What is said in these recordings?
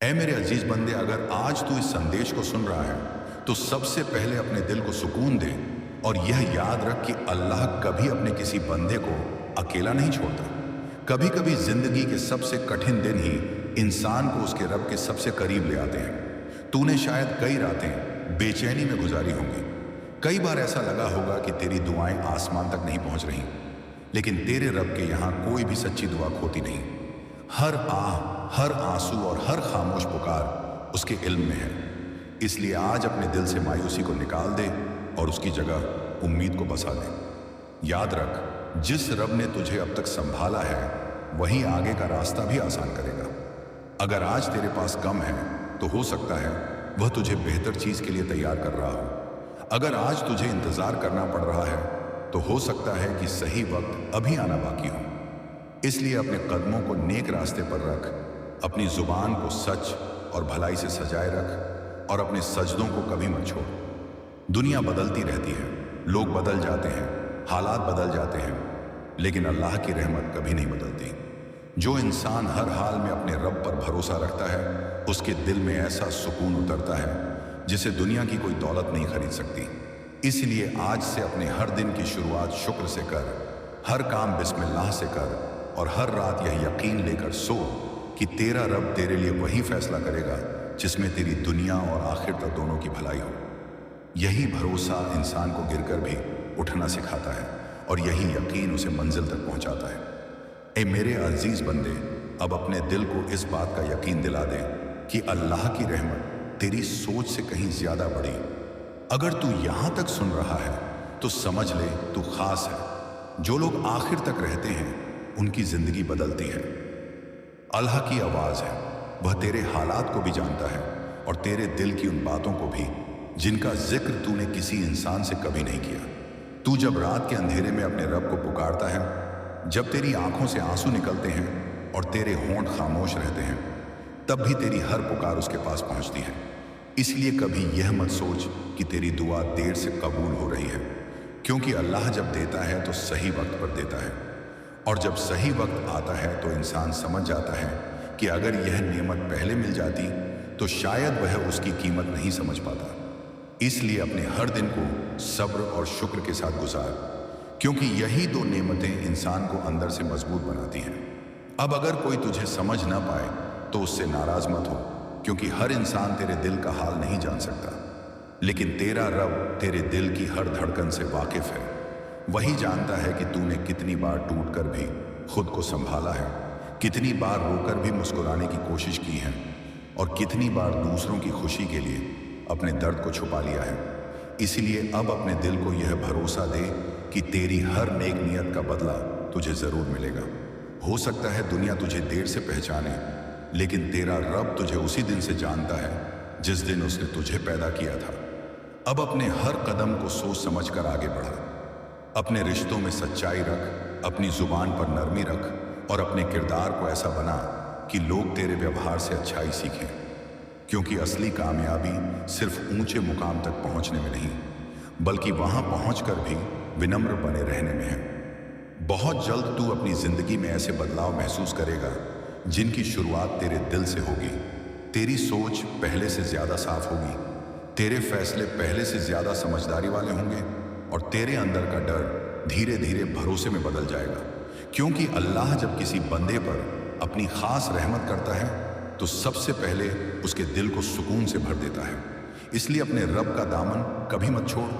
ऐ मेरे अजीज बंदे, अगर आज तू इस संदेश को सुन रहा है तो सबसे पहले अपने दिल को सुकून दे और यह याद रख कि अल्लाह कभी अपने किसी बंदे को अकेला नहीं छोड़ता। कभी कभी जिंदगी के सबसे कठिन दिन ही इंसान को उसके रब के सबसे करीब ले आते हैं। तूने शायद कई रातें बेचैनी में गुजारी होंगी। कई बार ऐसा लगा होगा कि तेरी दुआएं आसमान तक नहीं पहुंच रही, लेकिन तेरे रब के यहाँ कोई भी सच्ची दुआ खोती नहीं। हर आह, हर आंसू और हर खामोश पुकार उसके इल्म में है। इसलिए आज अपने दिल से मायूसी को निकाल दे और उसकी जगह उम्मीद को बसा दे। याद रख, जिस रब ने तुझे अब तक संभाला है वही आगे का रास्ता भी आसान करेगा। अगर आज तेरे पास कम है तो हो सकता है वह तुझे बेहतर चीज के लिए तैयार कर रहा हो। अगर आज तुझे इंतजार करना पड़ रहा है तो हो सकता है कि सही वक्त अभी आना बाकी हो। इसलिए अपने कदमों को नेक रास्ते पर रख, अपनी जुबान को सच और भलाई से सजाए रख और अपने सजदों को कभी मत छोड़। दुनिया बदलती रहती है, लोग बदल जाते हैं, हालात बदल जाते हैं, लेकिन अल्लाह की रहमत कभी नहीं बदलती। जो इंसान हर हाल में अपने रब पर भरोसा रखता है उसके दिल में ऐसा सुकून उतरता है जिसे दुनिया की कोई दौलत नहीं खरीद सकती। इसलिए आज से अपने हर दिन की शुरुआत शुक्र से कर, हर काम बिस्मिल्लाह से कर और हर रात यह यकीन लेकर सो कि तेरा रब तेरे लिए वही फैसला करेगा जिसमें तेरी दुनिया और आखिर तक दोनों की भलाई हो। यही भरोसा इंसान को गिरकर भी उठना सिखाता है और यही यकीन उसे मंजिल तक पहुंचाता है। ए मेरे अजीज बंदे, अब अपने दिल को इस बात का यकीन दिला दे कि अल्लाह की रहमत तेरी सोच से कहीं ज्यादा बड़ी। अगर तू यहां तक सुन रहा है तो समझ ले तू खास है। जो लोग आखिर तक रहते हैं उनकी जिंदगी बदलती है। अल्लाह की आवाज है, वह तेरे हालात को भी जानता है और तेरे दिल की उन बातों को भी जिनका जिक्र तूने किसी इंसान से कभी नहीं किया। तू जब रात के अंधेरे में अपने रब को पुकारता है, जब तेरी आंखों से आंसू निकलते हैं और तेरे होंठ खामोश रहते हैं, तब भी तेरी हर पुकार उसके पास पहुंचती है। इसलिए कभी यह मत सोच कि तेरी दुआ देर से कबूल हो रही है, क्योंकि अल्लाह जब देता है तो सही वक्त पर देता है और जब सही वक्त आता है तो इंसान समझ जाता है कि अगर यह नेमत पहले मिल जाती तो शायद वह उसकी कीमत नहीं समझ पाता। इसलिए अपने हर दिन को सब्र और शुक्र के साथ गुजार, क्योंकि यही दो नेमतें इंसान को अंदर से मजबूत बनाती हैं। अब अगर कोई तुझे समझ ना पाए तो उससे नाराज मत हो, क्योंकि हर इंसान तेरे दिल का हाल नहीं जान सकता, लेकिन तेरा रब तेरे दिल की हर धड़कन से वाकिफ है। वही जानता है कि तूने कितनी बार टूटकर भी खुद को संभाला है, कितनी बार रोकर भी मुस्कुराने की कोशिश की है और कितनी बार दूसरों की खुशी के लिए अपने दर्द को छुपा लिया है। इसलिए अब अपने दिल को यह भरोसा दे कि तेरी हर नेक नियत का बदला तुझे जरूर मिलेगा। हो सकता है दुनिया तुझे देर से पहचाने, लेकिन तेरा रब तुझे उसी दिन से जानता है जिस दिन उसने तुझे पैदा किया था। अब अपने हर कदम को सोच समझ कर आगे बढ़ा। अपने रिश्तों में सच्चाई रख, अपनी जुबान पर नरमी रख और अपने किरदार को ऐसा बना कि लोग तेरे व्यवहार से अच्छाई सीखें, क्योंकि असली कामयाबी सिर्फ ऊंचे मुकाम तक पहुंचने में नहीं, बल्कि वहां पहुंचकर भी विनम्र बने रहने में है। बहुत जल्द तू अपनी जिंदगी में ऐसे बदलाव महसूस करेगा जिनकी शुरुआत तेरे दिल से होगी। तेरी सोच पहले से ज्यादा साफ होगी, तेरे फैसले पहले से ज्यादा समझदारी वाले होंगे और तेरे अंदर का डर धीरे धीरे भरोसे में बदल जाएगा। क्योंकि अल्लाह जब किसी बंदे पर अपनी खास रहमत करता है तो सबसे पहले उसके दिल को सुकून से भर देता है। इसलिए अपने रब का दामन कभी मत छोड़,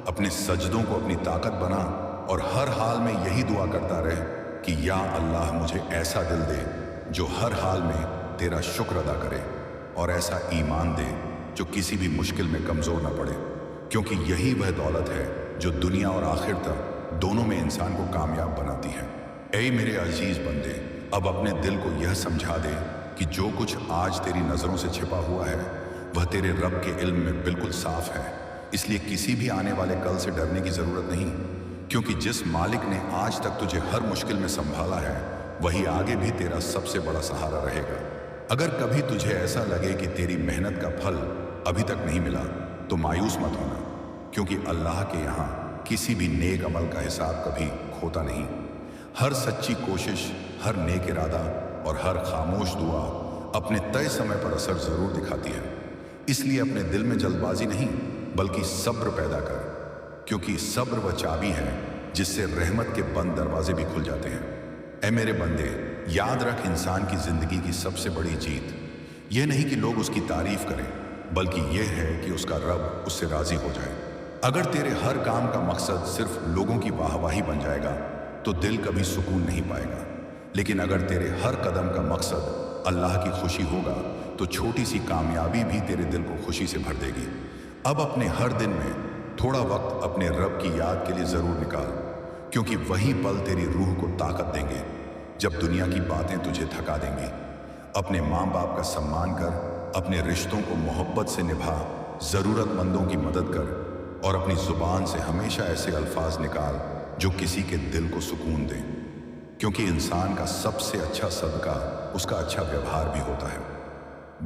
अपने सजदों को अपनी ताकत बना और हर हाल में यही दुआ करता रहे कि या अल्लाह मुझे ऐसा दिल दे जो हर हाल में तेरा शुक्र अदा करे और ऐसा ईमान दे जो किसी भी मुश्किल में कमजोर ना पड़े, क्योंकि यही वह दौलत है जो दुनिया और आखिर तक दोनों में इंसान को कामयाब बनाती है। ऐ मेरे अजीज बंदे, अब अपने दिल को यह समझा दे कि जो कुछ आज तेरी नजरों से छिपा हुआ है वह तेरे रब के इल्म में बिल्कुल साफ है। इसलिए किसी भी आने वाले कल से डरने की जरूरत नहीं, क्योंकि जिस मालिक ने आज तक तुझे हर मुश्किल में संभाला है वही आगे भी तेरा सबसे बड़ा सहारा रहेगा। अगर कभी तुझे ऐसा लगे कि तेरी मेहनत का फल अभी तक नहीं मिला तो मायूस मत होना, क्योंकि अल्लाह के यहाँ किसी भी नेक अमल का हिसाब कभी खोता नहीं। हर सच्ची कोशिश, हर नेक इरादा और हर खामोश दुआ अपने तय समय पर असर जरूर दिखाती है। इसलिए अपने दिल में जल्दबाजी नहीं बल्कि सब्र पैदा कर, क्योंकि सब्र वह चाबी है जिससे रहमत के बंद दरवाजे भी खुल जाते हैं। ऐ मेरे बंदे, याद रख, इंसान की जिंदगी की सबसे बड़ी जीत यह नहीं कि लोग उसकी तारीफ करें, बल्कि यह है कि उसका रब उससे राजी हो जाए। अगर तेरे हर काम का मकसद सिर्फ लोगों की वाहवाही बन जाएगा तो दिल कभी सुकून नहीं पाएगा। लेकिन अगर तेरे हर कदम का मकसद अल्लाह की खुशी होगा तो छोटी सी कामयाबी भी तेरे दिल को खुशी से भर देगी। अब अपने हर दिन में थोड़ा वक्त अपने रब की याद के लिए जरूर निकाल, क्योंकि वही पल तेरी रूह को ताकत देंगे जब दुनिया की बातें तुझे थका देंगी। अपने माँ बाप का सम्मान कर, अपने रिश्तों को मोहब्बत से निभा, ज़रूरतमंदों की मदद कर और अपनी ज़ुबान से हमेशा ऐसे अल्फाज निकाल जो किसी के दिल को सुकून दें, क्योंकि इंसान का सबसे अच्छा सदका उसका अच्छा व्यवहार भी होता है।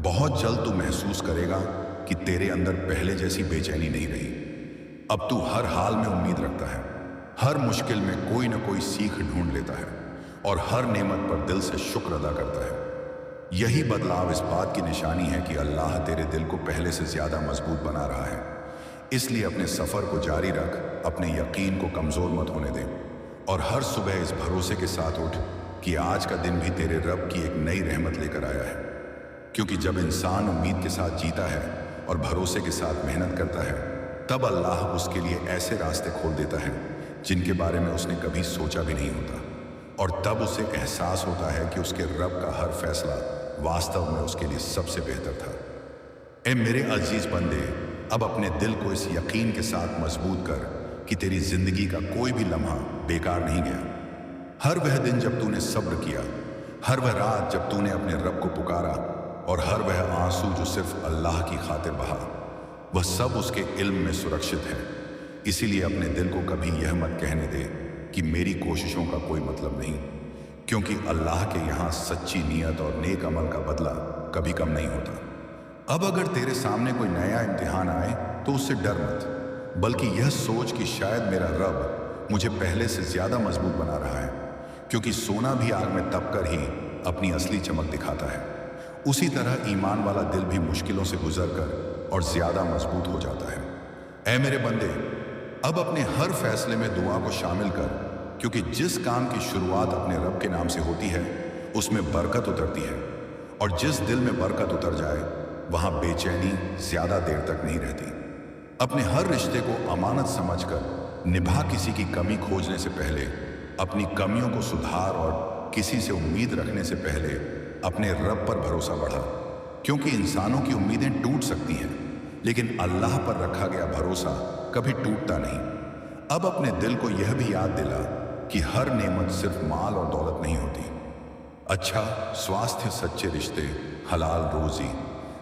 बहुत जल्द तू महसूस करेगा कि तेरे अंदर पहले जैसी बेचैनी नहीं रही। अब तू हर हाल में उम्मीद रखता है, हर मुश्किल में कोई न कोई सीख ढूंढ लेता है और हर नेमत पर दिल से शुक्र अदा करता है। यही बदलाव इस बात की निशानी है कि अल्लाह तेरे दिल को पहले से ज्यादा मजबूत बना रहा है। इसलिए अपने सफर को जारी रख, अपने यकीन को कमजोर मत होने दे और हर सुबह इस भरोसे के साथ उठ कि आज का दिन भी तेरे रब की एक नई रहमत लेकर आया है। क्योंकि जब इंसान उम्मीद के साथ जीता है और भरोसे के साथ मेहनत करता है, तब अल्लाह उसके लिए ऐसे रास्ते खोल देता है जिनके बारे में उसने कभी सोचा भी नहीं होता, और तब उसे एहसास होता है कि उसके रब का हर फैसला वास्तव में उसके लिए सबसे बेहतर था। ए मेरे अजीज बंदे, अब अपने दिल को इस यकीन के साथ मजबूत कर कि तेरी जिंदगी का कोई भी लम्हा बेकार नहीं गया। हर वह दिन जब तूने सब्र किया, हर वह रात जब तूने अपने रब को पुकारा और हर वह आंसू जो सिर्फ अल्लाह की खातिर बहा, वह सब उसके इल्म में सुरक्षित है। इसीलिए अपने दिल को कभी यह मत कहने दे कि मेरी कोशिशों का कोई मतलब नहीं, क्योंकि अल्लाह के यहाँ सच्ची नीयत और नेक अमल का बदला कभी कम नहीं होता। अब अगर तेरे सामने कोई नया इम्तिहान आए तो उससे डर मत, बल्कि यह सोच कि शायद मेरा रब मुझे पहले से ज्यादा मजबूत बना रहा है, क्योंकि सोना भी आग में तपकर ही अपनी असली चमक दिखाता है। उसी तरह ईमान वाला दिल भी मुश्किलों से गुजरकर और ज्यादा मजबूत हो जाता है। ऐ मेरे बंदे, अब अपने हर फैसले में दुआ को शामिल कर, क्योंकि जिस काम की शुरुआत अपने रब के नाम से होती है उसमें बरकत उतरती है, और जिस दिल में बरकत उतर जाए वहां बेचैनी ज्यादा देर तक नहीं रहती। अपने हर रिश्ते को अमानत समझकर निभा, किसी की कमी खोजने से पहले अपनी कमियों को सुधार और किसी से उम्मीद रखने से पहले अपने रब पर भरोसा बढ़ा, क्योंकि इंसानों की उम्मीदें टूट सकती हैं लेकिन अल्लाह पर रखा गया भरोसा कभी टूटता नहीं। अब अपने दिल को यह भी याद दिला कि हर नेमत सिर्फ माल और दौलत नहीं होती। अच्छा स्वास्थ्य, सच्चे रिश्ते, हलाल रोजी,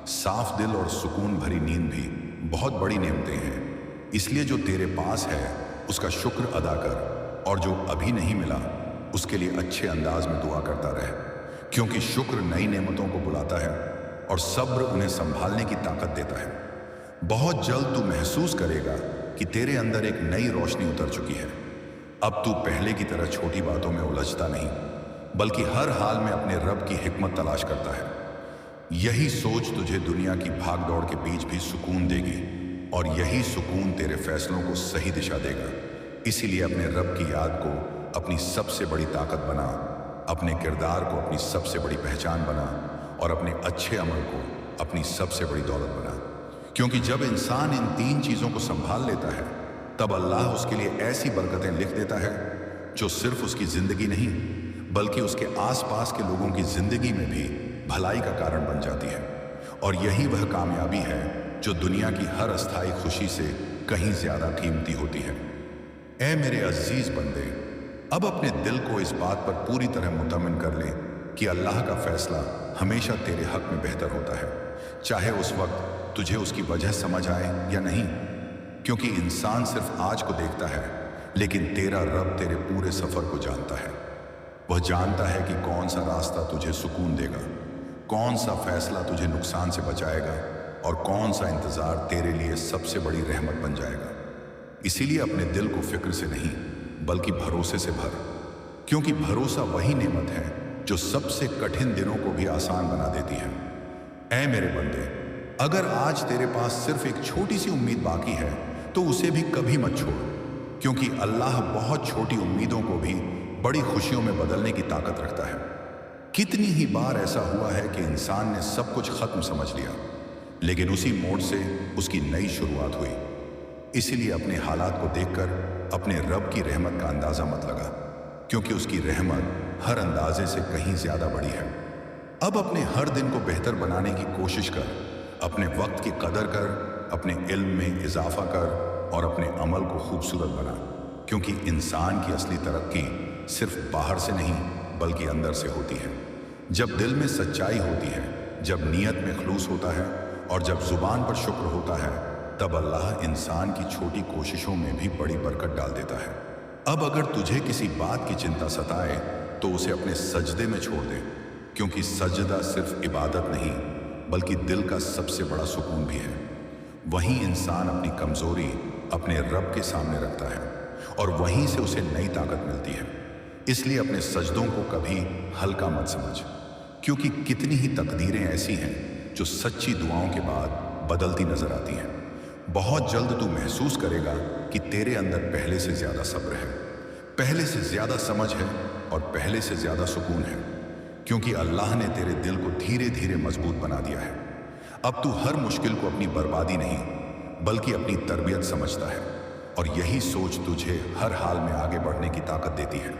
साफ दिल और सुकून भरी नींद भी बहुत बड़ी नेमतें हैं। इसलिए जो तेरे पास है उसका शुक्र अदा कर, और जो अभी नहीं मिला उसके लिए अच्छे अंदाज में दुआ करता रहे, क्योंकि शुक्र नई नेमतों को बुलाता है और सब्र उन्हें संभालने की ताकत देता है। बहुत जल्द तू महसूस करेगा कि तेरे अंदर एक नई रोशनी उतर चुकी है। अब तू पहले की तरह छोटी बातों में उलझता नहीं, बल्कि हर हाल में अपने रब की हिकमत तलाश करता है। यही सोच तुझे दुनिया की भाग दौड़ के बीच भी सुकून देगी, और यही सुकून तेरे फैसलों को सही दिशा देगा। इसीलिए अपने रब की याद को अपनी सबसे बड़ी ताकत बना, अपने किरदार को अपनी सबसे बड़ी पहचान बना, और अपने अच्छे अमल को अपनी सबसे बड़ी दौलत बना। क्योंकि जब इंसान इन तीन चीजों को संभाल लेता है, तब अल्लाह उसके लिए ऐसी बरकतें लिख देता है जो सिर्फ उसकी जिंदगी नहीं बल्कि उसके आसपास के लोगों की जिंदगी में भी भलाई का कारण बन जाती है। और यही वह कामयाबी है जो दुनिया की हर अस्थायी खुशी से कहीं ज्यादा कीमती होती है। ऐ मेरे अजीज बंदे, अब अपने दिल को इस बात पर पूरी तरह मुतमिन कर ले कि अल्लाह का फैसला हमेशा तेरे हक में बेहतर होता है, चाहे उस वक्त तुझे उसकी वजह समझ आए या नहीं। क्योंकि इंसान सिर्फ आज को देखता है, लेकिन तेरा रब तेरे पूरे सफर को जानता है। वह जानता है कि कौन सा रास्ता तुझे सुकून देगा, कौन सा फैसला तुझे नुकसान से बचाएगा, और कौन सा इंतजार तेरे लिए सबसे बड़ी रहमत बन जाएगा। इसीलिए अपने दिल को फिक्र से नहीं बल्कि भरोसे से भर, क्योंकि भरोसा वही नेमत है जो सबसे कठिन दिनों को भी आसान बना देती है। ऐ मेरे बंदे, अगर आज तेरे पास सिर्फ एक छोटी सी उम्मीद बाकी है तो उसे भी कभी मत छोड़, क्योंकि अल्लाह बहुत छोटी उम्मीदों को भी बड़ी खुशियों में बदलने की ताकत रखता है। कितनी ही बार ऐसा हुआ है कि इंसान ने सब कुछ खत्म समझ लिया, लेकिन उसी मोड़ से उसकी नई शुरुआत हुई। इसीलिए अपने हालात को देखकर अपने रब की रहमत का अंदाजा मत लगा, क्योंकि उसकी रहमत हर अंदाजे से कहीं ज्यादा बड़ी है। अब अपने हर दिन को बेहतर बनाने की कोशिश कर, अपने वक्त की कदर कर, अपने इल्म में इजाफा कर और अपने अमल को खूबसूरत बना, क्योंकि इंसान की असली तरक्की सिर्फ बाहर से नहीं बल्कि अंदर से होती है। जब दिल में सच्चाई होती है, जब नीयत में खलूस होता है और जब जुबान पर शुक्र होता है, तब अल्लाह इंसान की छोटी कोशिशों में भी बड़ी बरकत डाल देता है। अब अगर तुझे किसी बात की चिंता सताए तो उसे अपने सजदे में छोड़ दे, क्योंकि सजदा सिर्फ इबादत नहीं बल्कि दिल का सबसे बड़ा सुकून भी है। वहीं इंसान अपनी कमजोरी अपने रब के सामने रखता है और वहीं से उसे नई ताकत मिलती है। इसलिए अपने सजदों को कभी हल्का मत समझ, क्योंकि कितनी ही तकदीरें ऐसी हैं जो सच्ची दुआओं के बाद बदलती नजर आती हैं। बहुत जल्द तू महसूस करेगा कि तेरे अंदर पहले से ज्यादा सब्र है, पहले से ज्यादा समझ है और पहले से ज्यादा सुकून है, क्योंकि अल्लाह ने तेरे दिल को धीरे धीरे मजबूत बना दिया है। अब तू हर मुश्किल को अपनी बर्बादी नहीं बल्कि अपनी तरबियत समझता है, और यही सोच तुझे हर हाल में आगे बढ़ने की ताकत देती है।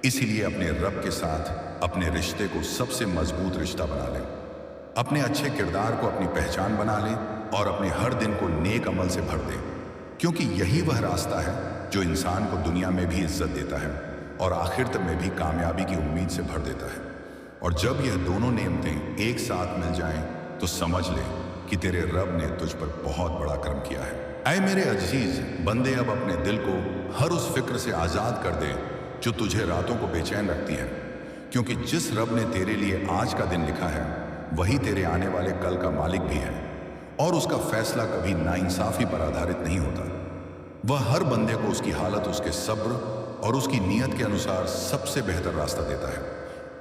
इसीलिए अपने रब के साथ अपने रिश्ते को सबसे मजबूत रिश्ता बना ले, अपने अच्छे किरदार को अपनी पहचान बना ले और अपने हर दिन को नेक अमल से भर दे, क्योंकि यही वह रास्ता है जो इंसान को दुनिया में भी इज्जत देता है और आखिरत में भी कामयाबी की उम्मीद से भर देता है। और जब यह दोनों नेमतें एक साथ मिल जाएं तो समझ ले कि तेरे रब ने तुझ पर बहुत बड़ा कर्म किया है। ऐ मेरे अजीज बंदे, अब अपने दिल को हर उस फिक्र से आजाद कर दे जो तुझे रातों को बेचैन रखती है, क्योंकि जिस रब ने तेरे लिए आज का दिन लिखा है वही तेरे आने वाले कल का मालिक भी है, और उसका फैसला कभी नाइंसाफी पर आधारित नहीं होता। वह हर बंदे को उसकी हालत, उसके सब्र और उसकी नीयत के अनुसार सबसे बेहतर रास्ता देता है।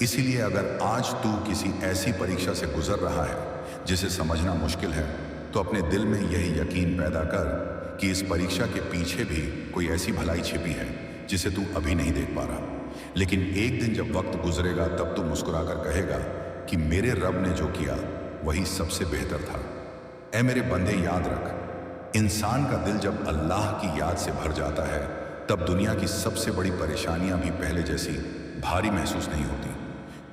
इसीलिए अगर आज तू किसी ऐसी परीक्षा से गुजर रहा है जिसे समझना मुश्किल है, तो अपने दिल में यही यकीन पैदा कर कि इस परीक्षा के पीछे भी कोई ऐसी भलाई छिपी है जिसे तू अभी नहीं देख पा रहा। लेकिन एक दिन जब वक्त गुजरेगा तब तू मुस्कुराकर कहेगा कि मेरे रब ने जो किया वही सबसे बेहतर था। ऐ मेरे बंदे, याद रख, इंसान का दिल जब अल्लाह की याद से भर जाता है तब दुनिया की सबसे बड़ी परेशानियां भी पहले जैसी भारी महसूस नहीं होती,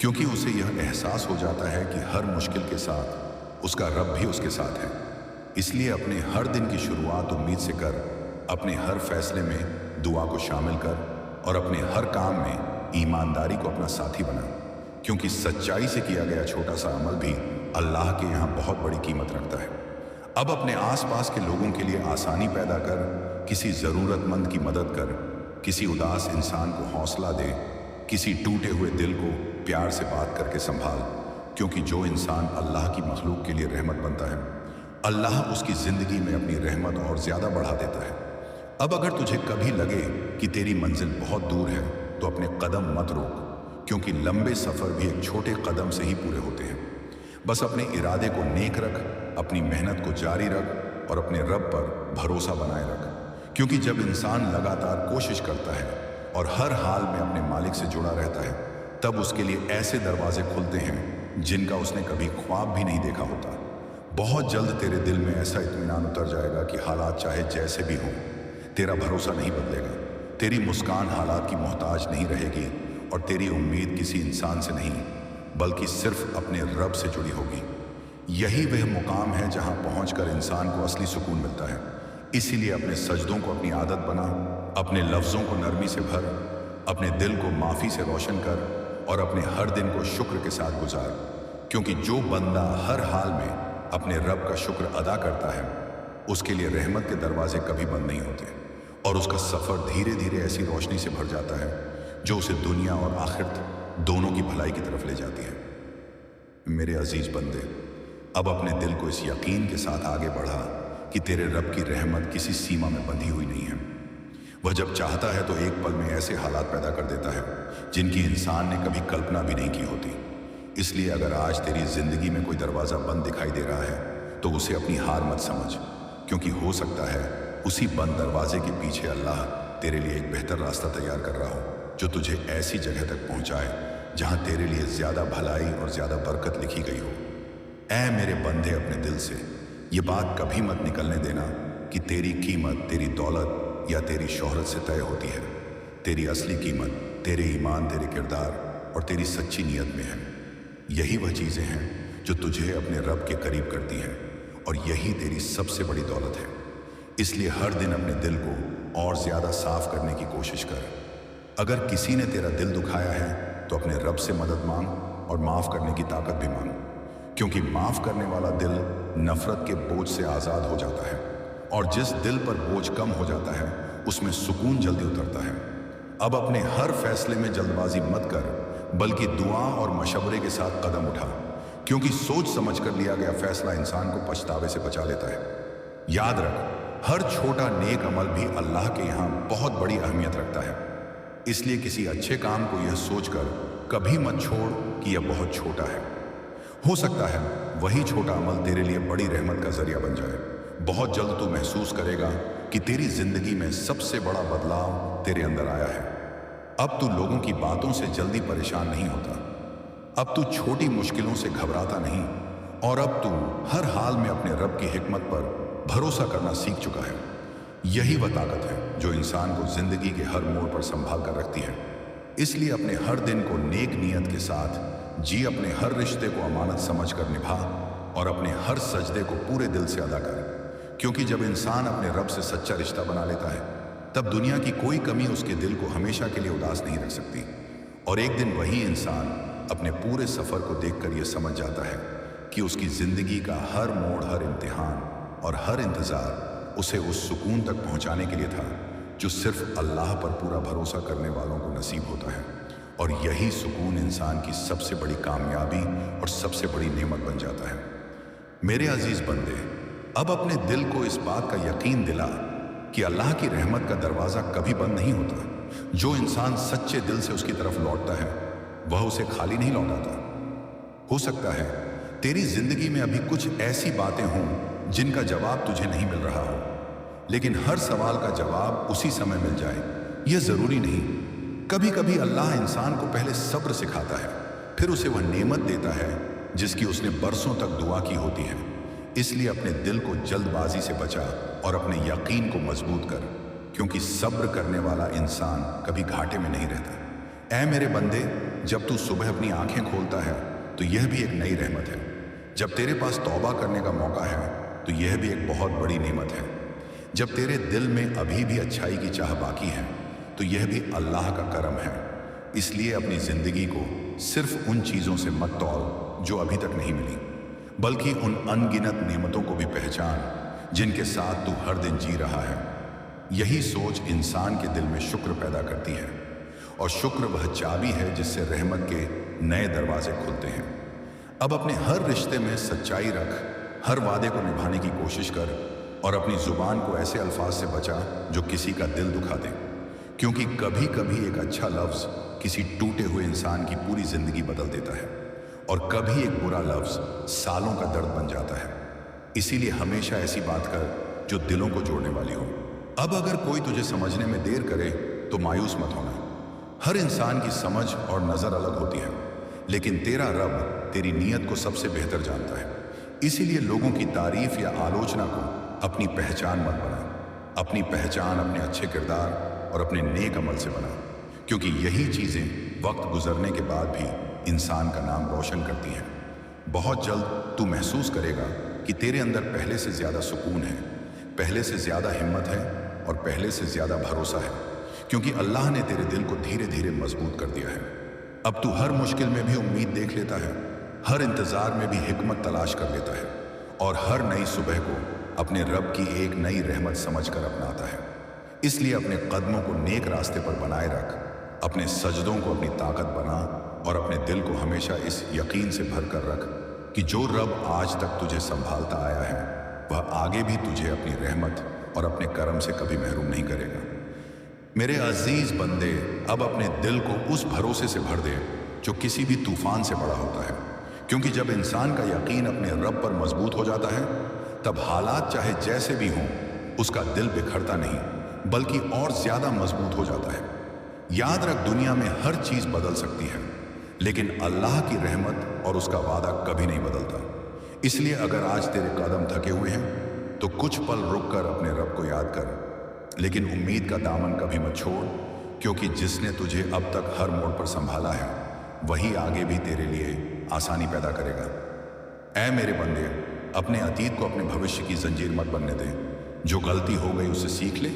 क्योंकि उसे यह एहसास हो जाता है कि हर मुश्किल के साथ उसका रब भी उसके साथ है। इसलिए अपने हर दिन की शुरुआत उम्मीद से कर, अपने हर फैसले में दुआ को शामिल कर और अपने हर काम में ईमानदारी को अपना साथी बना, क्योंकि सच्चाई से किया गया छोटा सा अमल भी अल्लाह के यहाँ बहुत बड़ी कीमत रखता है। अब अपने आसपास के लोगों के लिए आसानी पैदा कर, किसी ज़रूरतमंद की मदद कर, किसी उदास इंसान को हौसला दे, किसी टूटे हुए दिल को प्यार से बात करके संभाल, क्योंकि जो इंसान अल्लाह की मखलूक के लिए रहमत बनता है, अल्लाह उसकी ज़िंदगी में अपनी रहमत और ज़्यादा बढ़ा देता है। अब अगर तुझे कभी लगे कि तेरी मंजिल बहुत दूर है तो अपने कदम मत रोक, क्योंकि लंबे सफ़र भी एक छोटे कदम से ही पूरे होते हैं। बस अपने इरादे को नेक रख, अपनी मेहनत को जारी रख और अपने रब पर भरोसा बनाए रख, क्योंकि जब इंसान लगातार कोशिश करता है और हर हाल में अपने मालिक से जुड़ा रहता है, तब उसके लिए ऐसे दरवाजे खुलते हैं जिनका उसने कभी ख्वाब भी नहीं देखा होता। बहुत जल्द तेरे दिल में ऐसा इत्मीनान उतर जाएगा कि हालात चाहे जैसे भी हों, तेरा भरोसा नहीं बदलेगा, तेरी मुस्कान हालात की मोहताज नहीं रहेगी और तेरी उम्मीद किसी इंसान से नहीं बल्कि सिर्फ अपने रब से जुड़ी होगी। यही वह मुकाम है जहां पहुंचकर इंसान को असली सुकून मिलता है। इसीलिए अपने सजदों को अपनी आदत बना, अपने लफ्ज़ों को नरमी से भर, अपने दिल को माफ़ी से रोशन कर और अपने हर दिन को शुक्र के साथ गुजार, क्योंकि जो बंदा हर हाल में अपने रब का शुक्र अदा करता है उसके लिए रहमत के दरवाजे कभी बंद नहीं होते और उसका सफ़र धीरे धीरे ऐसी रोशनी से भर जाता है जो उसे दुनिया और आखिरत दोनों की भलाई की तरफ ले जाती है। मेरे अजीज बंदे, अब अपने दिल को इस यकीन के साथ आगे बढ़ा कि तेरे रब की रहमत किसी सीमा में बंधी हुई नहीं है। वह जब चाहता है तो एक पल में ऐसे हालात पैदा कर देता है जिनकी इंसान ने कभी कल्पना भी नहीं की होती। इसलिए अगर आज तेरी जिंदगी में कोई दरवाज़ा बंद दिखाई दे रहा है तो उसे अपनी हार मत समझ, क्योंकि हो सकता है उसी बंद दरवाजे के पीछे अल्लाह तेरे लिए एक बेहतर रास्ता तैयार कर रहा हो, जो तुझे ऐसी जगह तक पहुंचाए जहां तेरे लिए ज्यादा भलाई और ज्यादा बरकत लिखी गई हो। ऐ मेरे बंदे, अपने दिल से ये बात कभी मत निकलने देना कि तेरी कीमत तेरी दौलत या तेरी शोहरत से तय होती है। तेरी असली कीमत तेरे ईमान, तेरे किरदार और तेरी सच्ची नीयत में है। यही वह चीज़ें हैं जो तुझे अपने रब के करीब करती हैं और यही तेरी सबसे बड़ी दौलत है। इसलिए हर दिन अपने दिल को और ज़्यादा साफ करने की कोशिश कर। अगर किसी ने तेरा दिल दुखाया है तो अपने रब से मदद मांग और माफ़ करने की ताकत भी मांग, क्योंकि माफ़ करने वाला दिल नफ़रत के बोझ से आज़ाद हो जाता है और जिस दिल पर बोझ कम हो जाता है उसमें सुकून जल्दी उतरता है। अब अपने हर फैसले में जल्दबाजी मत कर, बल्कि दुआ और मशवरे के साथ कदम उठा, क्योंकि सोच समझ कर लिया गया फैसला इंसान को पछतावे से बचा लेता है। याद रख, हर छोटा नेक अमल भी अल्लाह के यहाँ बहुत बड़ी अहमियत रखता है। इसलिए किसी अच्छे काम को यह सोचकर कभी मत छोड़ कि यह बहुत छोटा है। हो सकता है वही छोटा अमल तेरे लिए बड़ी रहमत का जरिया बन जाए। बहुत जल्द तू महसूस करेगा कि तेरी जिंदगी में सबसे बड़ा बदलाव तेरे अंदर आया है। अब तू लोगों की बातों से जल्दी परेशान नहीं होता, अब तू छोटी मुश्किलों से घबराता नहीं और अब तू हर हाल में अपने रब की हिकमत पर भरोसा करना सीख चुका है। यही वह ताकत है जो इंसान को जिंदगी के हर मोड़ पर संभाल कर रखती है। इसलिए अपने हर दिन को नेक नीयत के साथ जी, अपने हर रिश्ते को अमानत समझ कर निभा और अपने हर सजदे को पूरे दिल से अदा कर, क्योंकि जब इंसान अपने रब से सच्चा रिश्ता बना लेता है तब दुनिया की कोई कमी उसके दिल को हमेशा के लिए उदास नहीं रख सकती। और एक दिन वही इंसान अपने पूरे सफ़र को देखकर यह समझ जाता है कि उसकी ज़िंदगी का हर मोड़, हर इम्तिहान और हर इंतज़ार उसे उस सुकून तक पहुंचाने के लिए था जो सिर्फ अल्लाह पर पूरा भरोसा करने वालों को नसीब होता है। और यही सुकून इंसान की सबसे बड़ी कामयाबी और सबसे बड़ी नेमत बन जाता है। मेरे अजीज़ बंदे, अब अपने दिल को इस बात का यकीन दिला कि अल्लाह की रहमत का दरवाज़ा कभी बंद नहीं होता। जो इंसान सच्चे दिल से उसकी तरफ लौटता है वह उसे खाली नहीं लौटाता। हो सकता है तेरी जिंदगी में अभी कुछ ऐसी बातें हों जिनका जवाब तुझे नहीं मिल रहा हो, लेकिन हर सवाल का जवाब उसी समय मिल जाए यह ज़रूरी नहीं। कभी कभी अल्लाह इंसान को पहले सब्र सिखाता है, फिर उसे वह नेमत देता है जिसकी उसने बरसों तक दुआ की होती है। इसलिए अपने दिल को जल्दबाजी से बचा और अपने यकीन को मजबूत कर, क्योंकि सब्र करने वाला इंसान कभी घाटे में नहीं रहता। ऐ मेरे बंदे, जब तू सुबह अपनी आंखें खोलता है तो यह भी एक नई रहमत है। जब तेरे पास तौबा करने का मौका है तो यह भी एक बहुत बड़ी नेमत है। जब तेरे दिल में अभी भी अच्छाई की चाह बाकी है तो यह भी अल्लाह का करम है। इसलिए अपनी ज़िंदगी को सिर्फ उन चीज़ों से मत तौल जो अभी तक नहीं मिली, बल्कि उन अनगिनत नेमतों को भी पहचान जिनके साथ तू हर दिन जी रहा है। यही सोच इंसान के दिल में शुक्र पैदा करती है और शुक्र वह चाबी है जिससे रहमत के नए दरवाजे खुलते हैं। अब अपने हर रिश्ते में सच्चाई रख, हर वादे को निभाने की कोशिश कर और अपनी ज़ुबान को ऐसे अल्फाज से बचा जो किसी का दिल दुखा दे, क्योंकि कभी कभी एक अच्छा लफ्ज़ किसी टूटे हुए इंसान की पूरी ज़िंदगी बदल देता है और कभी एक बुरा लफ्ज़ सालों का दर्द बन जाता है। इसीलिए हमेशा ऐसी बात कर जो दिलों को जोड़ने वाली हो। अब अगर कोई तुझे समझने में देर करे तो मायूस मत होना। हर इंसान की समझ और नज़र अलग होती है, लेकिन तेरा रब तेरी नीयत को सबसे बेहतर जानता है। इसीलिए लोगों की तारीफ या आलोचना को अपनी पहचान मत बना। अपनी पहचान अपने अच्छे किरदार और अपने नेक अमल से बना, क्योंकि यही चीज़ें वक्त गुजरने के बाद भी इंसान का नाम रोशन करती हैं। बहुत जल्द तू महसूस करेगा कि तेरे अंदर पहले से ज़्यादा सुकून है, पहले से ज़्यादा हिम्मत है और पहले से ज़्यादा भरोसा है, क्योंकि अल्लाह ने तेरे दिल को धीरे धीरे मजबूत कर दिया है। अब तू हर मुश्किल में भी उम्मीद देख लेता है, हर इंतज़ार में भी हिकमत तलाश कर लेता है और हर नई सुबह को अपने रब की एक नई रहमत समझ कर अपनाता है। इसलिए अपने कदमों को नेक रास्ते पर बनाए रख, अपने सजदों को अपनी ताकत बना और अपने दिल को हमेशा इस यकीन से भर कर रख कि जो रब आज तक तुझे संभालता आया है वह आगे भी तुझे अपनी रहमत और अपने करम से कभी महरूम नहीं करेगा। मेरे अजीज बंदे, अब अपने दिल को उस भरोसे से भर दे जो किसी भी तूफान से बड़ा होता है, क्योंकि जब इंसान का यकीन अपने रब पर मजबूत हो जाता है तब हालात चाहे जैसे भी हों उसका दिल बिखरता नहीं बल्कि और ज्यादा मजबूत हो जाता है। याद रख, दुनिया में हर चीज बदल सकती है लेकिन अल्लाह की रहमत और उसका वादा कभी नहीं बदलता। इसलिए अगर आज तेरे कदम थके हुए हैं तो कुछ पल रुक कर अपने रब को याद कर, लेकिन उम्मीद का दामन कभी मत छोड़, क्योंकि जिसने तुझे अब तक हर मोड़ पर संभाला है वही आगे भी तेरे लिए आसानी पैदा करेगा। ऐ मेरे बंदे, अपने अतीत को अपने भविष्य की जंजीर मत बनने दे। जो गलती हो गई उससे सीख ले,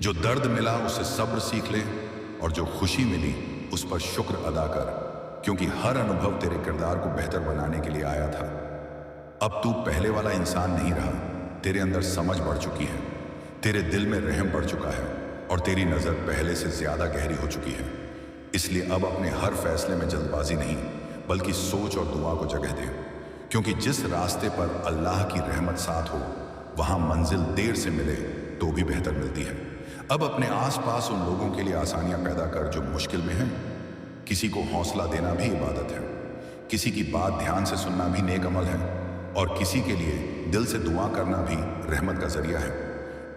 जो दर्द मिला उससे सब्र सीख ले, और जो खुशी मिली उस पर शुक्र अदा कर, क्योंकि हर अनुभव तेरे किरदार को बेहतर बनाने के लिए आया था। अब तू पहले वाला इंसान नहीं रहा, तेरे अंदर समझ बढ़ चुकी है, तेरे दिल में रहम बढ़ चुका है और तेरी नज़र पहले से ज्यादा गहरी हो चुकी है। इसलिए अब अपने हर फैसले में जल्दबाजी नहीं बल्कि सोच और दुआ को जगह दे, क्योंकि जिस रास्ते पर अल्लाह की रहमत साथ हो वहां मंजिल देर से मिले तो भी बेहतर मिलती है। अब अपने आसपास उन लोगों के लिए आसानियां पैदा कर जो मुश्किल में हैं। किसी को हौसला देना भी इबादत है, किसी की बात ध्यान से सुनना भी नेक अमल है, और किसी के लिए दिल से दुआ करना भी रहमत का जरिया है।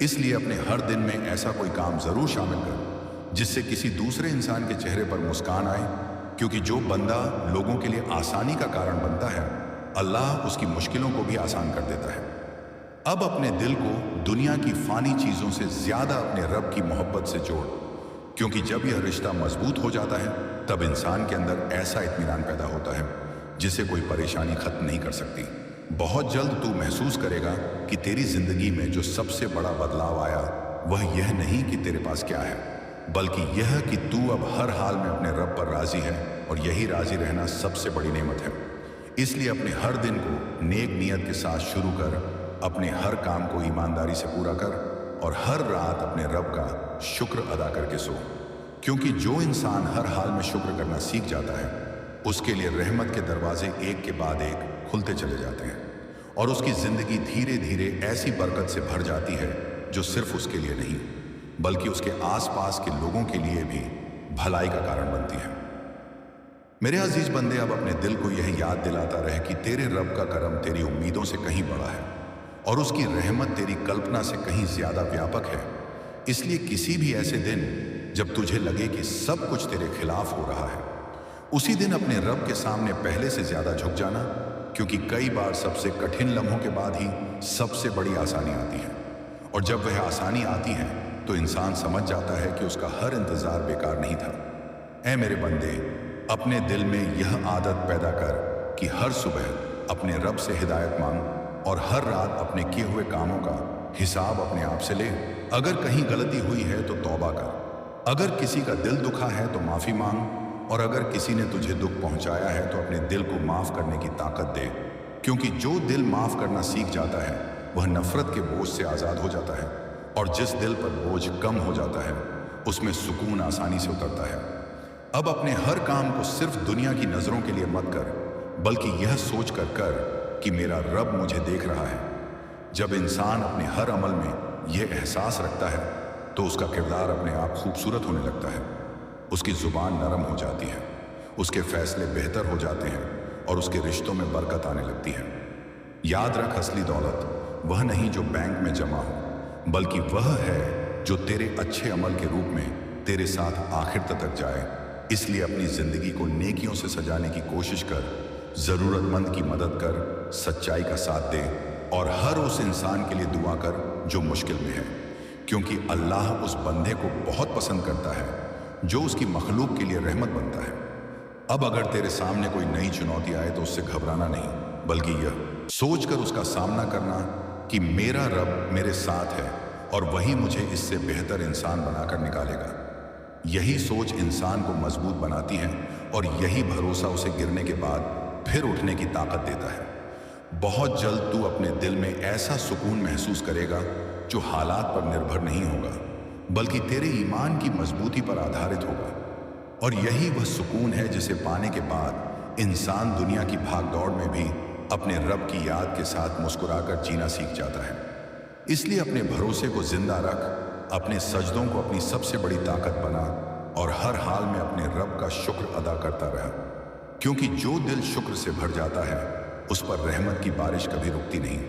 इसलिए अपने हर दिन में ऐसा कोई काम जरूर शामिल कर जिससे किसी दूसरे इंसान के चेहरे पर मुस्कान आए, क्योंकि जो बंदा लोगों के लिए आसानी का कारण बनता है अल्लाह उसकी मुश्किलों को भी आसान कर देता है। अब अपने दिल को दुनिया की फानी चीजों से ज्यादा अपने रब की मोहब्बत से जोड़, क्योंकि जब यह रिश्ता मजबूत हो जाता है तब इंसान के अंदर ऐसा इत्मीनान पैदा होता है जिसे कोई परेशानी खत्म नहीं कर सकती। बहुत जल्द तू महसूस करेगा कि तेरी जिंदगी में जो सबसे बड़ा बदलाव आया वह यह नहीं कि तेरे पास क्या है, बल्कि यह कि तू अब हर हाल में अपने रब पर राजी है, और यही राजी रहना सबसे बड़ी नेमत है। इसलिए अपने हर दिन को नेक नियत के साथ शुरू कर, अपने हर काम को ईमानदारी से पूरा कर, और हर रात अपने रब का शुक्र अदा करके सो, क्योंकि जो इंसान हर हाल में शुक्र करना सीख जाता है उसके लिए रहमत के दरवाजे एक के बाद एक खुलते चले जाते हैं, और उसकी जिंदगी धीरे धीरे ऐसी बरकत से भर जाती है जो सिर्फ उसके लिए नहीं बल्कि उसके आसपास के लोगों के लिए भी भलाई का कारण बनती है। मेरे अजीज बंदे, अब अपने दिल को यह याद दिलाता रहे कि तेरे रब का करम तेरी उम्मीदों से कहीं बड़ा है और उसकी रहमत तेरी कल्पना से कहीं ज्यादा व्यापक है। इसलिए किसी भी ऐसे दिन जब तुझे लगे कि सब कुछ तेरे खिलाफ हो रहा है, उसी दिन अपने रब के सामने पहले से ज्यादा झुक जाना, क्योंकि कई बार सबसे कठिन लम्हों के बाद ही सबसे बड़ी आसानी आती है, और जब वह आसानी आती है तो इंसान समझ जाता है कि उसका हर इंतजार बेकार नहीं था। ऐ मेरे बंदे, अपने दिल में यह आदत पैदा कर कि हर सुबह अपने रब से हिदायत मांग और हर रात अपने किए हुए कामों का हिसाब अपने आप से ले। अगर कहीं गलती हुई है तो तौबा कर, अगर किसी का दिल दुखा है तो माफी मांग, और अगर किसी ने तुझे दुख पहुंचाया है तो अपने दिल को माफ करने की ताकत दे, क्योंकि जो दिल माफ करना सीख जाता है वह नफरत के बोझ से आजाद हो जाता है, और जिस दिल पर बोझ कम हो जाता है उसमें सुकून आसानी से उतरता है। अब अपने हर काम को सिर्फ दुनिया की नजरों के लिए मत कर, बल्कि यह सोच कर कर कि मेरा रब मुझे देख रहा है। जब इंसान अपने हर अमल में यह एहसास रखता है तो उसका किरदार अपने आप खूबसूरत होने लगता है, उसकी जुबान नरम हो जाती है, उसके फैसले बेहतर हो जाते हैं और उसके रिश्तों में बरकत आने लगती है। याद रख, असली दौलत वह नहीं जो बैंक में जमा हो, बल्कि वह है जो तेरे अच्छे अमल के रूप में तेरे साथ आखिर तक जाए। इसलिए अपनी जिंदगी को नेकियों से सजाने की कोशिश कर, जरूरतमंद की मदद कर, सच्चाई का साथ दे, और हर उस इंसान के लिए दुआ कर जो मुश्किल में है, क्योंकि अल्लाह उस बंदे को बहुत पसंद करता है जो उसकी मखलूक के लिए रहमत बनता है। अब अगर तेरे सामने कोई नई चुनौती आए तो उससे घबराना नहीं, बल्कि यह सोचकर उसका सामना करना कि मेरा रब मेरे साथ है और वही मुझे इससे बेहतर इंसान बनाकर निकालेगा। यही सोच इंसान को मजबूत बनाती है, और यही भरोसा उसे गिरने के बाद फिर उठने की ताकत देता है। बहुत जल्द तू अपने दिल में ऐसा सुकून महसूस करेगा जो हालात पर निर्भर नहीं होगा, बल्कि तेरे ईमान की मजबूती पर आधारित होगा। और यही वह सुकून है जिसे पाने के बाद इंसान दुनिया की भागदौड़ में भी अपने रब की याद के साथ मुस्कुराकर जीना सीख जाता है। इसलिए अपने भरोसे को जिंदा रख, अपने सजदों को अपनी सबसे बड़ी ताकत बना और हर हाल में अपने रब का शुक्र अदा करता रहा, क्योंकि जो दिल शुक्र से भर जाता है उस पर रहमत की बारिश कभी रुकती नहीं।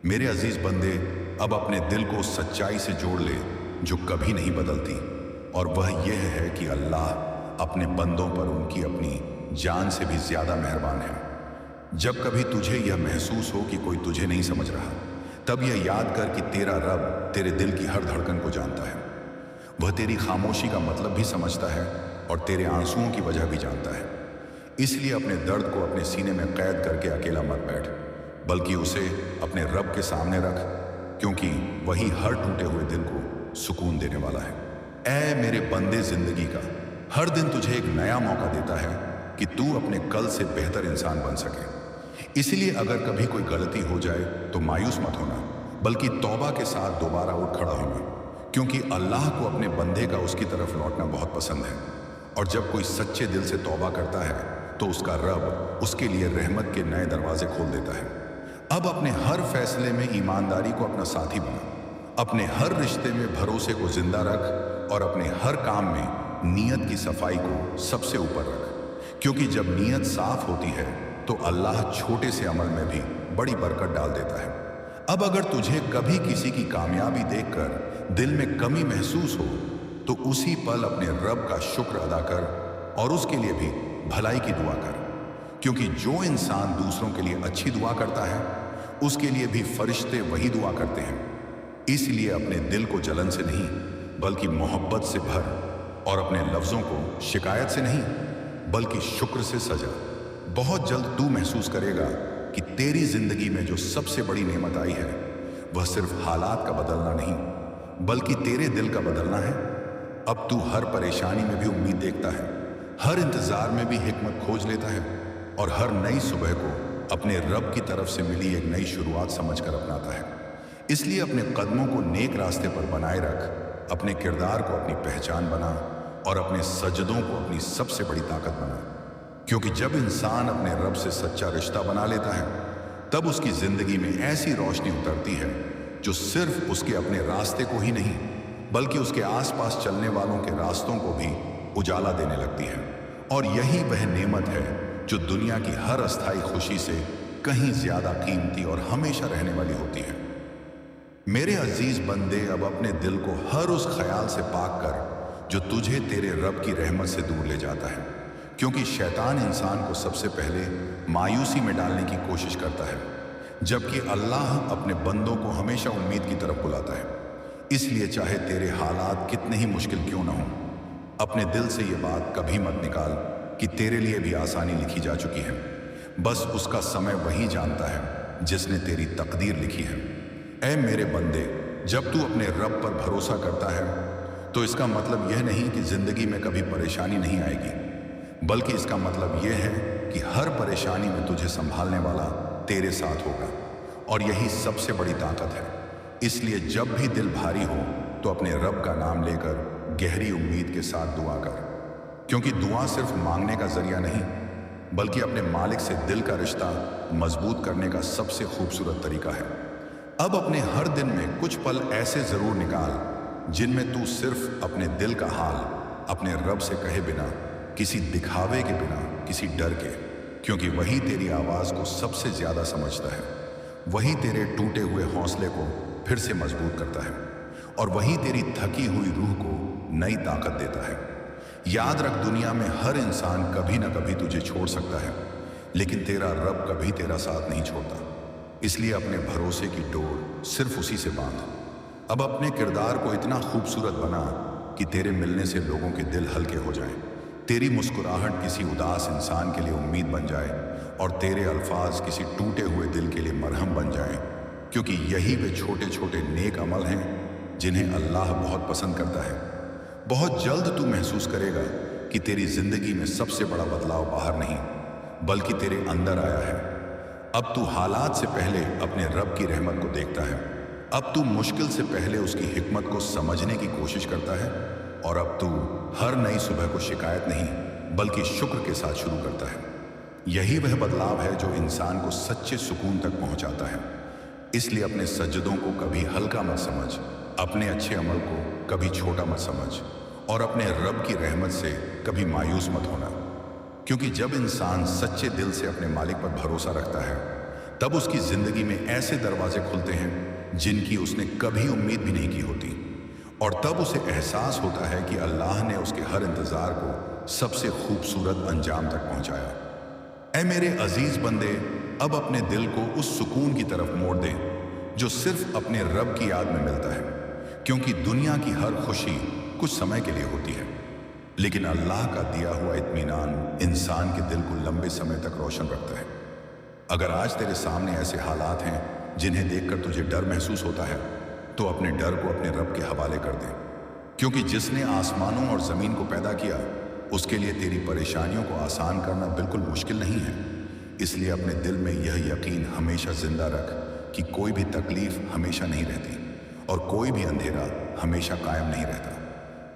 मेरे अजीज बंदे, अब अपने दिल को उस सच्चाई से जोड़ ले जो कभी नहीं बदलती, और वह यह है कि अल्लाह अपने बंदों पर उनकी अपनी जान से भी ज्यादा मेहरबान है। जब कभी तुझे यह महसूस हो कि कोई तुझे नहीं समझ रहा, तब यह याद कर कि तेरा रब तेरे दिल की हर धड़कन को जानता है। वह तेरी खामोशी का मतलब भी समझता है और तेरे आंसुओं की वजह भी जानता है। इसलिए अपने दर्द को अपने सीने में कैद करके अकेला मत बैठ, बल्कि उसे अपने रब के सामने रख, क्योंकि वही हर टूटे हुए दिल को सुकून देने वाला है। ऐ मेरे बंदे, जिंदगी का हर दिन तुझे एक नया मौका देता है कि तू अपने कल से बेहतर इंसान बन सके। इसलिए अगर कभी कोई गलती हो जाए तो मायूस मत होना, बल्कि तौबा के साथ दोबारा उठ खड़ा होना, क्योंकि अल्लाह को अपने बंदे का उसकी तरफ लौटना बहुत पसंद है। और जब कोई सच्चे दिल से तौबा करता है तो उसका रब उसके लिए रहमत के नए दरवाजे खोल देता है। अब अपने हर फैसले में ईमानदारी को अपना साथी बना, अपने हर रिश्ते में भरोसे को जिंदा रख और अपने हर काम में नीयत की सफाई को सबसे ऊपर रख, क्योंकि जब नीयत साफ होती है तो अल्लाह छोटे से अमल में भी बड़ी बरकत डाल देता है। अब अगर तुझे कभी किसी की कामयाबी देखकर दिल में कमी महसूस हो तो उसी पल अपने रब का शुक्र अदा कर और उसके लिए भी भलाई की दुआ कर, क्योंकि जो इंसान दूसरों के लिए अच्छी दुआ करता है उसके लिए भी फरिश्ते वही दुआ करते हैं। इसलिए अपने दिल को जलन से नहीं बल्कि मोहब्बत से भर और अपने लफ्जों को शिकायत से नहीं बल्कि शुक्र से सजा। बहुत जल्द तू महसूस करेगा कि तेरी जिंदगी में जो सबसे बड़ी नेमत आई है वह सिर्फ हालात का बदलना नहीं बल्कि तेरे दिल का बदलना है। अब तू हर परेशानी में भी उम्मीद देखता है, हर इंतजार में भी हिकमत खोज लेता है और हर नई सुबह को अपने रब की तरफ से मिली एक नई शुरुआत समझकर अपनाता है। इसलिए अपने कदमों को नेक रास्ते पर बनाए रख, अपने किरदार को अपनी पहचान बना और अपने सजदों को अपनी सबसे बड़ी ताकत बना, क्योंकि जब इंसान अपने रब से सच्चा रिश्ता बना लेता है तब उसकी जिंदगी में ऐसी रोशनी उतरती है जो सिर्फ उसके अपने रास्ते को ही नहीं बल्कि उसके आसपास चलने वालों के रास्तों को भी उजाला देने लगती है। और यही वह नेमत है जो दुनिया की हर अस्थायी खुशी से कहीं ज्यादा कीमती और हमेशा रहने वाली होती है। मेरे अजीज बंदे, अब अपने दिल को हर उस ख्याल से पाक कर जो तुझे तेरे रब की रहमत से दूर ले जाता है, क्योंकि शैतान इंसान को सबसे पहले मायूसी में डालने की कोशिश करता है, जबकि अल्लाह अपने बंदों को हमेशा उम्मीद की तरफ बुलाता है। इसलिए चाहे तेरे हालात कितने ही मुश्किल क्यों ना हो, अपने दिल से ये बात कभी मत निकाल कि तेरे लिए भी आसानी लिखी जा चुकी है। बस उसका समय वही जानता है जिसने तेरी तकदीर लिखी है। ऐ मेरे बंदे, जब तू अपने रब पर भरोसा करता है तो इसका मतलब यह नहीं कि जिंदगी में कभी परेशानी नहीं आएगी, बल्कि इसका मतलब यह है कि हर परेशानी में तुझे संभालने वाला तेरे साथ होगा, और यही सबसे बड़ी ताकत है। इसलिए जब भी दिल भारी हो तो अपने रब का नाम लेकर गहरी उम्मीद के साथ दुआ कर, क्योंकि दुआ सिर्फ मांगने का जरिया नहीं बल्कि अपने मालिक से दिल का रिश्ता मजबूत करने का सबसे खूबसूरत तरीका है। अब अपने हर दिन में कुछ पल ऐसे जरूर निकाल जिनमें तू सिर्फ अपने दिल का हाल अपने रब से कहे बिना, किसी दिखावे के बिना, किसी डर के, क्योंकि वही तेरी आवाज को सबसे ज्यादा समझता है, वही तेरे टूटे हुए हौसले को फिर से मजबूत करता है और वही तेरी थकी हुई रूह को नई ताकत देता है। याद रख, दुनिया में हर इंसान कभी ना कभी तुझे छोड़ सकता है, लेकिन तेरा रब कभी तेरा साथ नहीं छोड़ता। इसलिए अपने भरोसे की डोर सिर्फ उसी से बांध। अब अपने किरदार को इतना खूबसूरत बना कि तेरे मिलने से लोगों के दिल हल्के हो जाएं, तेरी मुस्कुराहट किसी उदास इंसान के लिए उम्मीद बन जाए और तेरे अल्फाज किसी टूटे हुए दिल के लिए मरहम बन जाएं, क्योंकि यही वे छोटे छोटे नेक अमल हैं जिन्हें अल्लाह बहुत पसंद करता है। बहुत जल्द तू महसूस करेगा कि तेरी जिंदगी में सबसे बड़ा बदलाव बाहर नहीं बल्कि तेरे अंदर आया है। अब तू हालात से पहले अपने रब की रहमत को देखता है, अब तू मुश्किल से पहले उसकी हिकमत को समझने की कोशिश करता है, और अब तू हर नई सुबह को शिकायत नहीं बल्कि शुक्र के साथ शुरू करता है। यही वह बदलाव है जो इंसान को सच्चे सुकून तक पहुंचाता है। इसलिए अपने सज्जदों को कभी हल्का मत समझ, अपने अच्छे अमल को कभी छोटा मत समझ और अपने रब की रहमत से कभी मायूस मत होना, क्योंकि जब इंसान सच्चे दिल से अपने मालिक पर भरोसा रखता है तब उसकी जिंदगी में ऐसे दरवाजे खुलते हैं जिनकी उसने कभी उम्मीद भी नहीं की होती, और तब उसे एहसास होता है कि अल्लाह ने उसके हर इंतजार को सबसे खूबसूरत अंजाम तक पहुंचाया। ऐ मेरे अजीज बंदे, अब अपने दिल को उस सुकून की तरफ मोड़ दे जो सिर्फ अपने रब की याद में मिलता है, क्योंकि दुनिया की हर खुशी कुछ समय के लिए होती है, लेकिन अल्लाह का दिया हुआ इत्मीनान इंसान के दिल को लंबे समय तक रोशन रखता है। अगर आज तेरे सामने ऐसे हालात हैं जिन्हें देखकर तुझे डर महसूस होता है, तो अपने डर को अपने रब के हवाले कर दे, क्योंकि जिसने आसमानों और जमीन को पैदा किया उसके लिए तेरी परेशानियों को आसान करना बिल्कुल मुश्किल नहीं है। इसलिए अपने दिल में यह यकीन हमेशा जिंदा रख कि कोई भी तकलीफ हमेशा नहीं रहती और कोई भी अंधेरा हमेशा कायम नहीं रहता।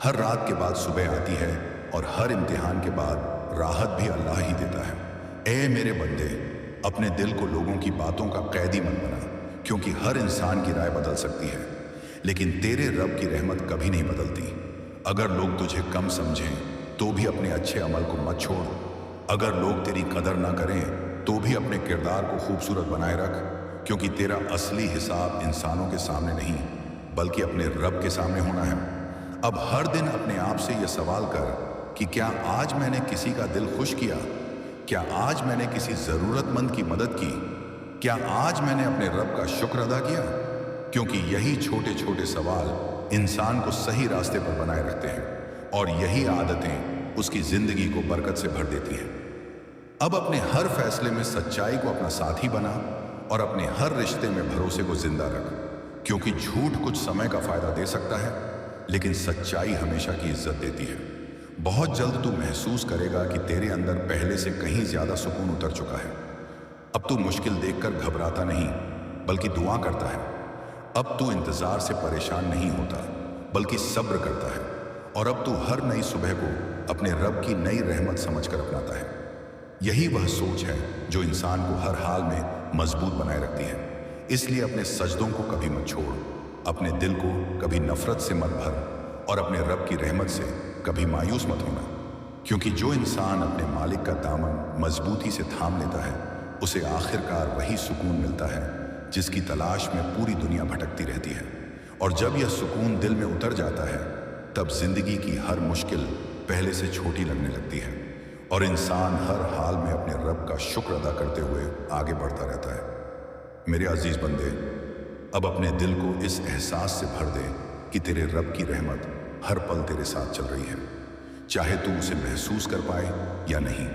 हर रात के बाद सुबह आती है और हर इम्तिहान के बाद राहत भी अल्लाह ही देता है। ए मेरे बंदे, अपने दिल को लोगों की बातों का कैदी मत बना, क्योंकि हर इंसान की राय बदल सकती है, लेकिन तेरे रब की रहमत कभी नहीं बदलती। अगर लोग तुझे कम समझें तो भी अपने अच्छे अमल को मत छोड़। अगर लोग तेरी कदर ना करें तो भी अपने किरदार को खूबसूरत बनाए रख, क्योंकि तेरा असली हिसाब इंसानों के सामने नहीं बल्कि अपने रब के सामने होना है। अब हर दिन अपने आप से यह सवाल कर कि क्या आज मैंने किसी का दिल खुश किया? क्या आज मैंने किसी ज़रूरतमंद की मदद की? क्या आज मैंने अपने रब का शुक्र अदा किया? क्योंकि यही छोटे छोटे सवाल इंसान को सही रास्ते पर बनाए रखते हैं और यही आदतें उसकी जिंदगी को बरकत से भर देती हैं। अब अपने हर फैसले में सच्चाई को अपना साथी बना और अपने हर रिश्ते में भरोसे को जिंदा रख, क्योंकि झूठ कुछ समय का फायदा दे सकता है लेकिन सच्चाई हमेशा की इज्जत देती है। बहुत जल्द तू महसूस करेगा कि तेरे अंदर पहले से कहीं ज्यादा सुकून उतर चुका है। अब तू मुश्किल देखकर घबराता नहीं बल्कि दुआ करता है। अब तू इंतजार से परेशान नहीं होता बल्कि सब्र करता है, और अब तू हर नई सुबह को अपने रब की नई रहमत समझकर अपनाता है। यही वह सोच है जो इंसान को हर हाल में मजबूत बनाए रखती है। इसलिए अपने सजदों को कभी मत छोड़, अपने दिल को कभी नफरत से मत भर और अपने रब की रहमत से कभी मायूस मत होना, क्योंकि जो इंसान अपने मालिक का दामन मजबूती से थाम लेता है उसे आखिरकार वही सुकून मिलता है जिसकी तलाश में पूरी दुनिया भटकती रहती है। और जब यह सुकून दिल में उतर जाता है तब जिंदगी की हर मुश्किल पहले से छोटी लगने लगती है और इंसान हर हाल में अपने रब का शुक्र अदा करते हुए आगे बढ़ता रहता है। मेरे अजीज बंदे, अब अपने दिल को इस एहसास से भर दे कि तेरे रब की रहमत हर पल तेरे साथ चल रही है, चाहे तू उसे महसूस कर पाए या नहीं,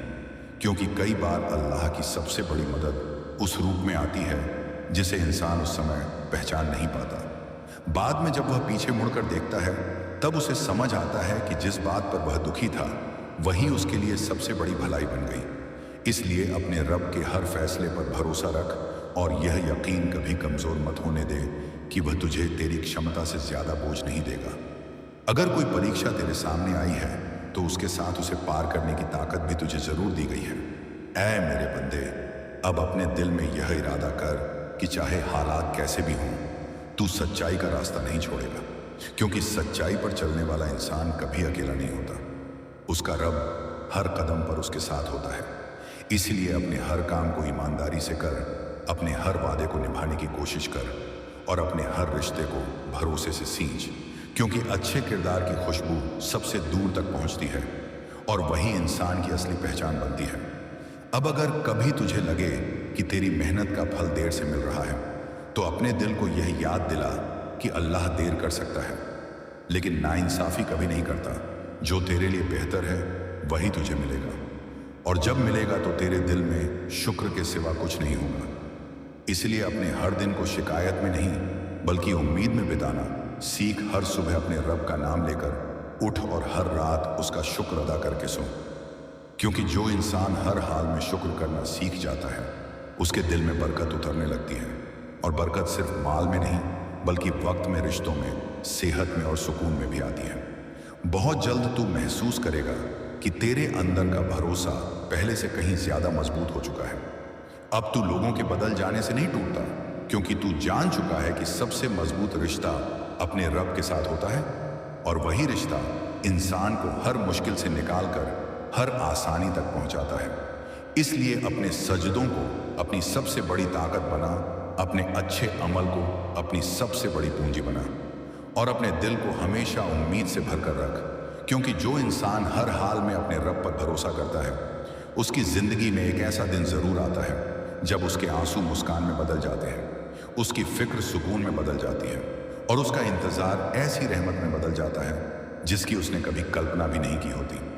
क्योंकि कई बार अल्लाह की सबसे बड़ी मदद उस रूप में आती है जिसे इंसान उस समय पहचान नहीं पाता। बाद में जब वह पीछे मुड़कर देखता है तब उसे समझ आता है कि जिस बात पर वह दुखी था वही उसके लिए सबसे बड़ी भलाई बन गई। इसलिए अपने रब के हर फैसले पर भरोसा रख और यह यकीन कभी कमजोर मत होने दे कि वह तुझे तेरी क्षमता से ज्यादा बोझ नहीं देगा। अगर कोई परीक्षा तेरे सामने आई है तो उसके साथ उसे पार करने की ताकत भी तुझे जरूर दी गई है। ऐ मेरे बंदे, अब अपने दिल में यह इरादा कर कि चाहे हालात कैसे भी हों तू सच्चाई का रास्ता नहीं छोड़ेगा, क्योंकि सच्चाई पर चलने वाला इंसान कभी अकेला नहीं होता। उसका रब हर कदम पर उसके साथ होता है। इसलिए अपने हर काम को ईमानदारी से कर, अपने हर वादे को निभाने की कोशिश कर और अपने हर रिश्ते को भरोसे से सींच, क्योंकि अच्छे किरदार की खुशबू सबसे दूर तक पहुंचती है और वही इंसान की असली पहचान बनती है। अब अगर कभी तुझे लगे कि तेरी मेहनत का फल देर से मिल रहा है तो अपने दिल को यह याद दिला कि अल्लाह देर कर सकता है लेकिन नाइंसाफी कभी नहीं करता। जो तेरे लिए बेहतर है वही तुझे मिलेगा, और जब मिलेगा तो तेरे दिल में शुक्र के सिवा कुछ नहीं होगा। इसलिए अपने हर दिन को शिकायत में नहीं बल्कि उम्मीद में बिताना सीख। हर सुबह अपने रब का नाम लेकर उठ और हर रात उसका शुक्र अदा करके सो, क्योंकि जो इंसान हर हाल में शुक्र करना सीख जाता है उसके दिल में बरकत उतरने लगती है, और बरकत सिर्फ माल में नहीं बल्कि वक्त में, रिश्तों में, सेहत में और सुकून में भी आती है। बहुत जल्द तू महसूस करेगा कि तेरे अंदर का भरोसा पहले से कहीं ज्यादा मजबूत हो चुका है। अब तू लोगों के बदल जाने से नहीं टूटता, क्योंकि तू जान चुका है कि सबसे मजबूत रिश्ता अपने रब के साथ होता है और वही रिश्ता इंसान को हर मुश्किल से निकालकर हर आसानी तक पहुंचाता है। इसलिए अपने सजदों को अपनी सबसे बड़ी ताकत बना, अपने अच्छे अमल को अपनी सबसे बड़ी पूंजी बना और अपने दिल को हमेशा उम्मीद से भरकर रख, क्योंकि जो इंसान हर हाल में अपने रब पर भरोसा करता है उसकी जिंदगी में एक ऐसा दिन जरूर आता है जब उसके आंसू मुस्कान में बदल जाते हैं, उसकी फिक्र सुकून में बदल जाती है और उसका इंतजार ऐसी रहमत में बदल जाता है जिसकी उसने कभी कल्पना भी नहीं की होती।